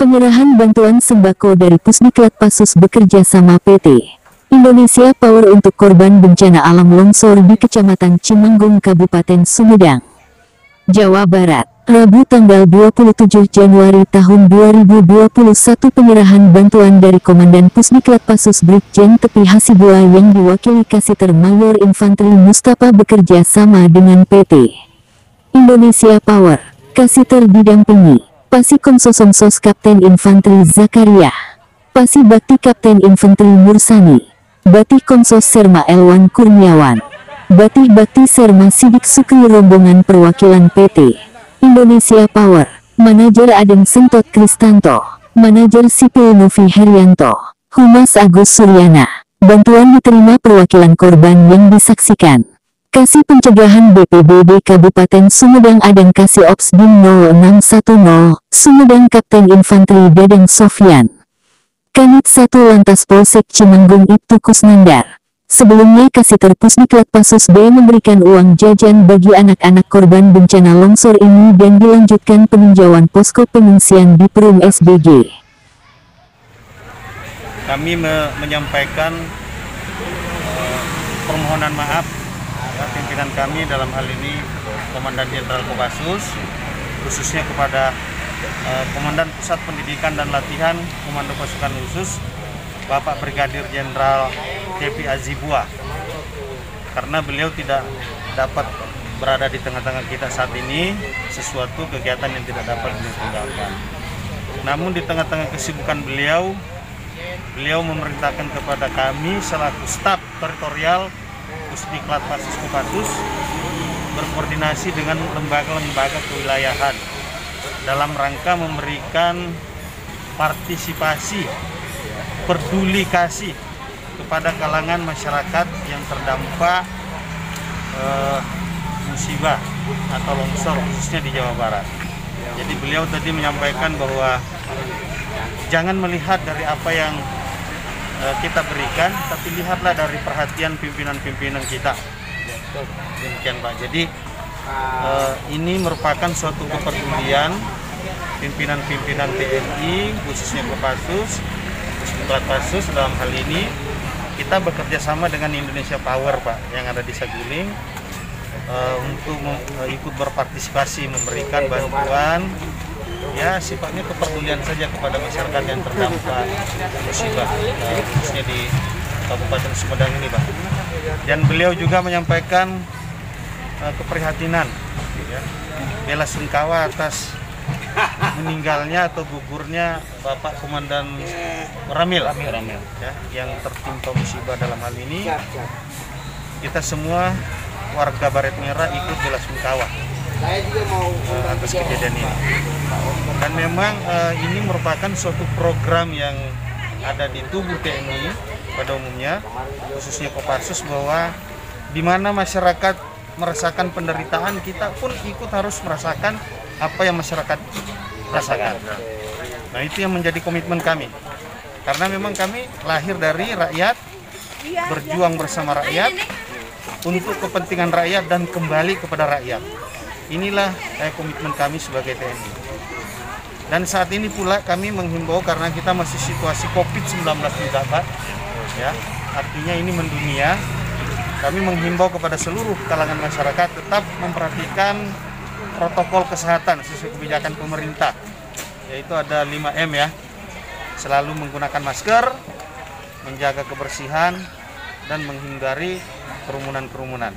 Penyerahan bantuan sembako dari Pusdiklat Pasus bekerja sama PT Indonesia Power untuk korban bencana alam longsor di Kecamatan Cimanggung, Kabupaten Sumedang, Jawa Barat. Rabu tanggal 27 Januari tahun 2021 penyerahan bantuan dari Komandan Pusdiklat Pasus Brigjen Tepi Hasibuan yang diwakili Kasiter Mayor Infanteri Mustafa bekerja sama dengan PT Indonesia Power. Kasiter didampingi Pasi Komsos Kapten Infanteri Zakaria, Pasi Bakti Kapten Infanteri Mursani, Batih Komsos Serma Elwan Kurniawan, Batih Bakti Serma Sidik Sukri, rombongan perwakilan PT Indonesia Power, Manajer Adeng Sentot Kristanto, Manajer Sipil Novi Herianto, Humas Agus Suryana. Bantuan diterima perwakilan korban yang disaksikan Kasih Pencegahan BPBD Kabupaten Sumedang Adang Kasih Ops Dim 0610, Sumedang Kapten Infanteri Dadang Sofyan, Kanit 1 Lantas Polsek Cimanggung Ibtu Kusnandar. Sebelumnya Kasiter Pusdiklat Pasus B memberikan uang jajan bagi anak-anak korban bencana longsor ini dan dilanjutkan peninjauan posko pengungsian di Perum SBG. Kami menyampaikan permohonan maaf pimpinan kami, dalam hal ini Komandan Jenderal Kopassus, khususnya kepada Komandan Pusat Pendidikan dan Latihan Komando Pasukan Khusus Bapak Brigadir Jenderal Tepi Hasibuan, karena beliau tidak dapat berada di tengah-tengah kita saat ini, sesuatu kegiatan yang tidak dapat dilakukan. Namun di tengah-tengah kesibukan beliau memerintahkan kepada kami selaku staf teritorial Pusdiklat Pasus Kopassus berkoordinasi dengan lembaga-lembaga kewilayahan dalam rangka memberikan partisipasi, peduli kasih kepada kalangan masyarakat yang terdampak musibah atau longsor khususnya di Jawa Barat. Jadi beliau tadi menyampaikan bahwa jangan melihat dari apa yang kita berikan, tapi lihatlah dari perhatian pimpinan-pimpinan kita. Demikian Pak. Jadi ini merupakan suatu kepedulian pimpinan-pimpinan TNI khususnya Kopassus, Pusdiklat Pasus. Dalam hal ini kita bekerja sama dengan Indonesia Power Pak yang ada di Saguling untuk ikut berpartisipasi memberikan bantuan, ya sifatnya kepedulian saja kepada masyarakat yang terdampak musibah khususnya di Kabupaten Sumedang ini Pak. Dan beliau juga menyampaikan keprihatinan, ya, bela sungkawa atas meninggalnya atau gugurnya Bapak Komandan Ramil, ya, yang tertimpa musibah. Dalam hal ini kita semua warga Baret Merah ikut bela sungkawa atas kejadian ini. Dan memang ini merupakan suatu program yang ada di tubuh TNI pada umumnya, khususnya Kopassus, bahwa di mana masyarakat merasakan penderitaan, kita pun ikut harus merasakan apa yang masyarakat rasakan. Nah, itu yang menjadi komitmen kami. Karena memang kami lahir dari rakyat, berjuang bersama rakyat untuk kepentingan rakyat dan kembali kepada rakyat. Inilah komitmen kami sebagai TNI. Dan saat ini pula kami menghimbau, karena kita masih situasi COVID-19 juga Pak, ya, artinya ini mendunia. Kami menghimbau kepada seluruh kalangan masyarakat tetap memperhatikan protokol kesehatan sesuai kebijakan pemerintah, yaitu ada 5M ya, selalu menggunakan masker, menjaga kebersihan, dan menghindari kerumunan-kerumunan.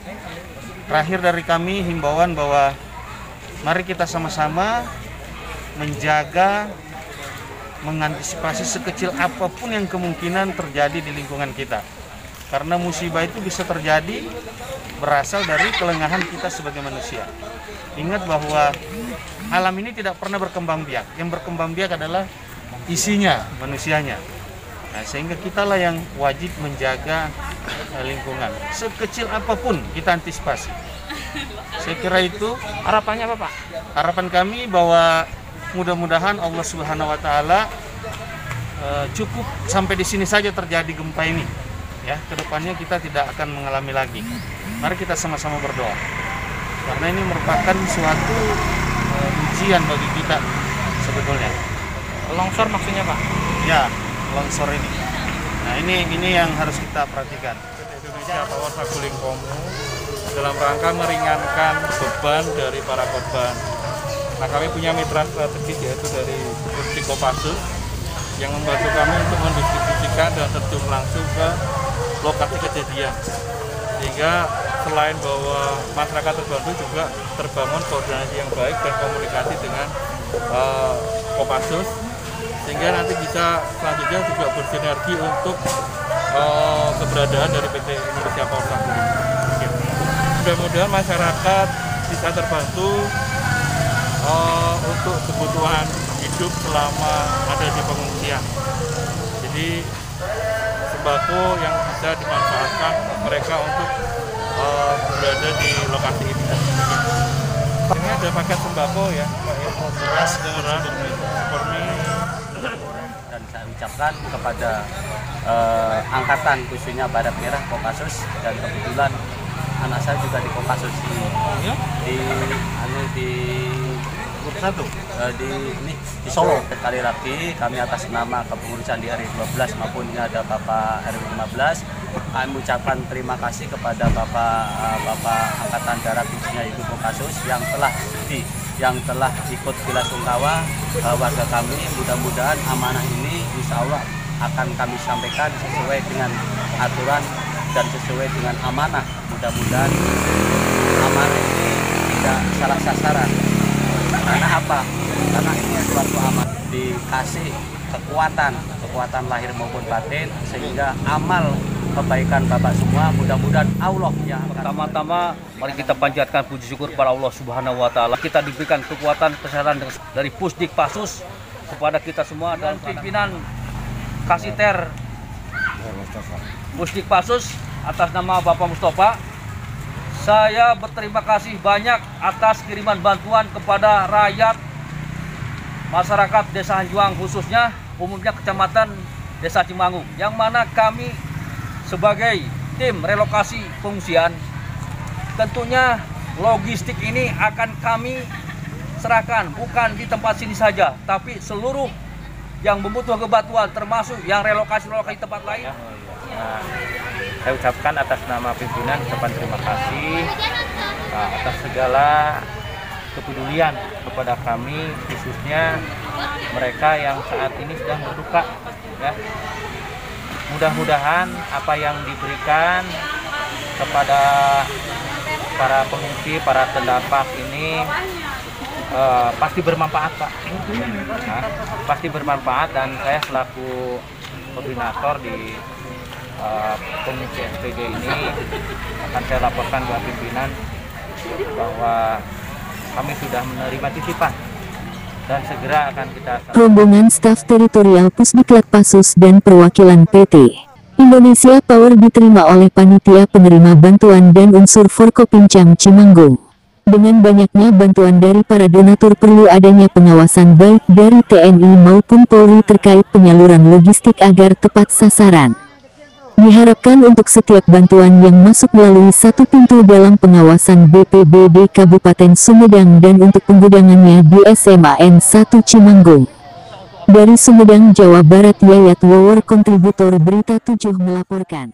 Terakhir dari kami himbauan bahwa mari kita sama-sama menjaga, mengantisipasi sekecil apapun yang kemungkinan terjadi di lingkungan kita. Karena musibah itu bisa terjadi berasal dari kelengahan kita sebagai manusia. Ingat bahwa alam ini tidak pernah berkembang biak. Yang berkembang biak adalah isinya, manusianya. Nah, sehingga kitalah yang wajib menjaga lingkungan. Sekecil apapun kita antisipasi. Saya kira itu harapannya apa Pak? Harapan kami bahwa mudah-mudahan Allah Subhanahu wa Ta'ala cukup sampai di sini saja terjadi gempa ini. Ya, kedepannya kita tidak akan mengalami lagi. Mari kita sama-sama berdoa. Karena ini merupakan suatu ujian bagi kita sebetulnya. Longsor maksudnya Pak? Ya, longsor ini. Nah, ini yang harus kita perhatikan. PT Indonesia Power Saguling Komo dalam rangka meringankan beban dari para korban. Nah, kami punya mitra strategis yaitu dari Pusdik Kopassus yang membantu kami untuk mendistribusikan dan terjun langsung ke lokasi kejadian. Sehingga selain bahwa masyarakat terbantu juga terbangun koordinasi yang baik dan komunikasi dengan Kopassus, sehingga nanti bisa selanjutnya juga bersinergi untuk keberadaan dari PT Indonesia Power Saguling. Mudah-mudahan masyarakat bisa terbantu untuk kebutuhan hidup selama ada di pengungsian. Jadi sembako yang bisa dimanfaatkan mereka untuk berada di lokasi ini. Ini ada paket sembako ya, beras, supermi. Dan saya ucapkan kepada angkatan khususnya Badak Merah Kopassus, dan kebetulan anak saya juga di Kopassus ini di Solo. Sekali lagi kami atas nama kepengurusan di RW 12 maupun ini ada Bapak RW 15, kami mengucapkan terima kasih kepada Bapak Angkatan Darat khususnya Ibu Kopassus yang telah ikut bela sungkawa warga kami. Mudah-mudahan amanah ini insya Allah akan kami sampaikan sesuai dengan aturan dan sesuai dengan amanah. Mudah-mudahan amanah ini tidak salah sasaran. Karena apa? Karena ini suatu amanah dikasih kekuatan lahir maupun batin, sehingga amal kebaikan Bapak semua mudah-mudahan Allah yang pertama-tama mari kita panjatkan puji syukur kepada Allah Subhanahu wa taala. Kita diberikan kekuatan kesehatan dari Pusdik Passus kepada kita semua dan pimpinan Kasiter Pusdik Passus atas nama Bapak Mustafa. Saya berterima kasih banyak atas kiriman bantuan kepada rakyat masyarakat Desa Hanjuang, khususnya umumnya Kecamatan Desa Cimanggung, yang mana kami sebagai tim relokasi pengungsian tentunya logistik ini akan kami serahkan bukan di tempat sini saja, tapi seluruh yang membutuhkan kebantuan termasuk yang relokasi tempat lain. Nah, saya ucapkan atas nama pimpinan ucapan terima kasih atas segala kepedulian kepada kami, khususnya mereka yang saat ini sedang berduka ya. Mudah-mudahan apa yang diberikan kepada para pengungsi, para terdampak ini pasti bermanfaat Pak. Nah, pasti bermanfaat, dan saya selaku koordinator di pengungsi SPG ini akan saya laporkan kepada pimpinan bahwa kami sudah menerima titipan dan segera akan kita. Rombongan staf teritorial Pusdiklat Passus dan perwakilan PT Indonesia Power diterima oleh panitia penerima bantuan dan unsur Forkopincam Cimanggung. Dengan banyaknya bantuan dari para donatur, perlu adanya pengawasan baik dari TNI maupun Polri terkait penyaluran logistik agar tepat sasaran. Diharapkan untuk setiap bantuan yang masuk melalui satu pintu dalam pengawasan BPBD Kabupaten Sumedang dan untuk penggudangannya di SMAN 1 Cimanggung. Dari Sumedang, Jawa Barat, Yayat Wawor, kontributor Berita 7 melaporkan.